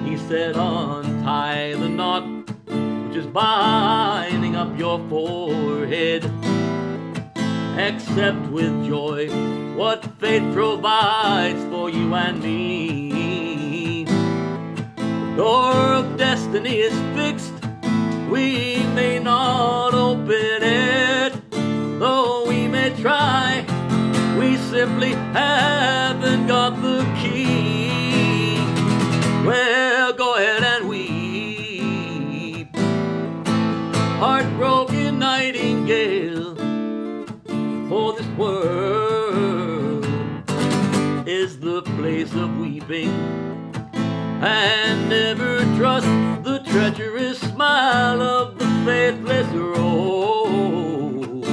He said, untie the knot which is binding up your forehead. Accept with joy what fate provides for you and me. The door of destiny is fixed, we may not open it. Though we may try, we simply haven't got the key. Well, go ahead and weep, heartbroken nightingale, for this world is the place of weeping, and never trust the treacherous smile of the faithless rose.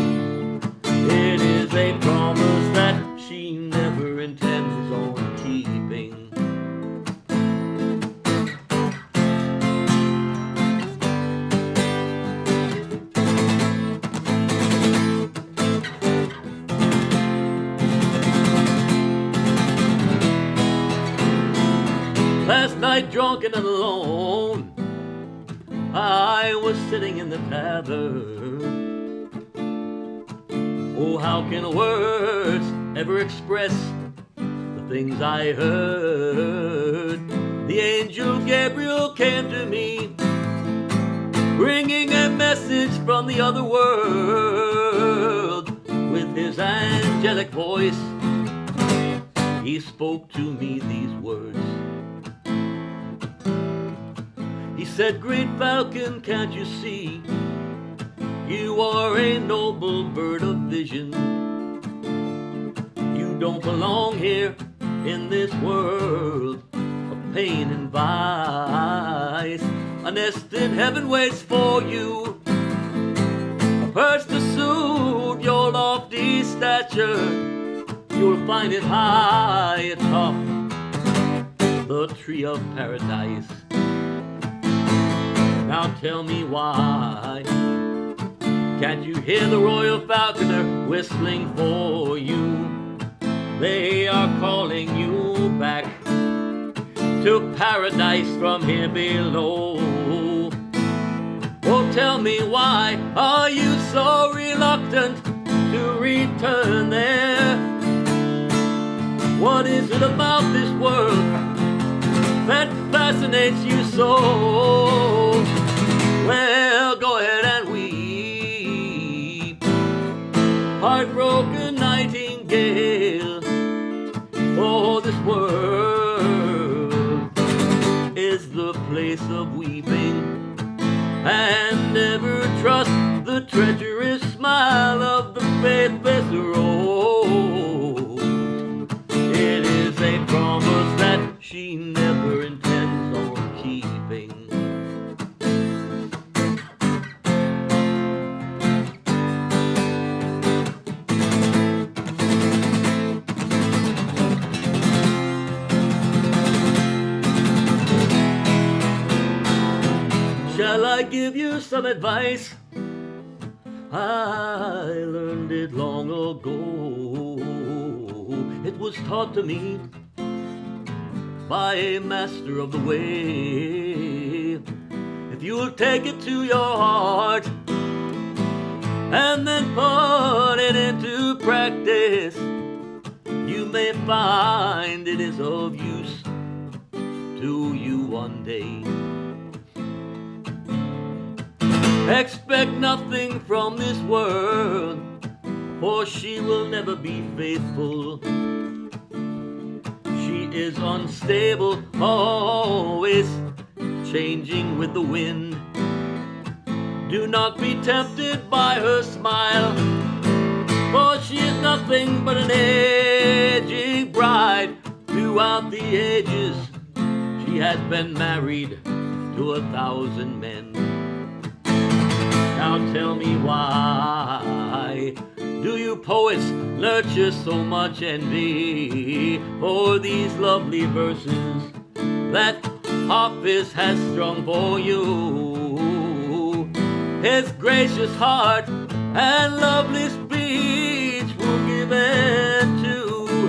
It is a promise that she never intends on keeping. Last night, drunk and alone, I was sitting in the tavern. Oh, how can words ever express the things I heard? The angel Gabriel came to me, bringing a message from the other world. With his angelic voice, he spoke to me these words. He said, "Great falcon, can't you see? You are a noble bird of vision. You don't belong here in this world of pain and vice. A nest in heaven waits for you, a perch to suit your lofty stature. You'll find it high atop the tree of paradise. Now tell me why can't you hear the royal falconer whistling for you? They are calling you back to paradise from here below. Oh, tell me why are you so reluctant to return there? What is it about this world that fascinates you so? Well, go ahead and weep, heartbroken nightingale, for this world is the place of weeping. And never trust the treacherous smile of the faithless rose. It is a promise that she never intends on keeping. Shall I give you some advice? I learned it long ago. It was taught to me by a master of the way. If you'll take it to your heart and then put it into practice, you may find it is of use to you one day. Expect nothing from this world, for she will never be faithful. She is unstable, always changing with the wind. Do not be tempted by her smile, for she is nothing but an aging bride. Throughout the ages, she has been married to 1,000 men. Now tell me why do you poets nurture so much envy for these lovely verses that Hafiz has strung for you? His gracious heart and lovely speech were given to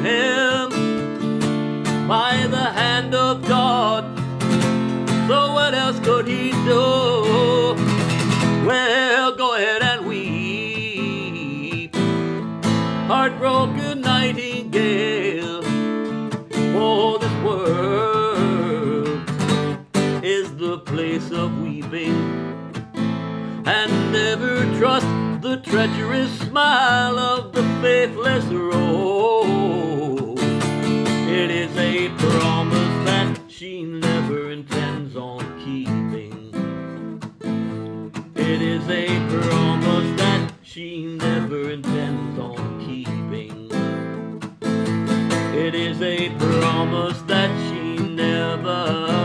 him by the hand of God. So what else could he do? Well, go ahead and weep, heartbroken nightingale, for this world is the place of weeping. And never trust the treacherous smile of the faithless rose. It is a promise that she never intends on keeping. It is a promise that she never intends on keeping. It is a promise that she never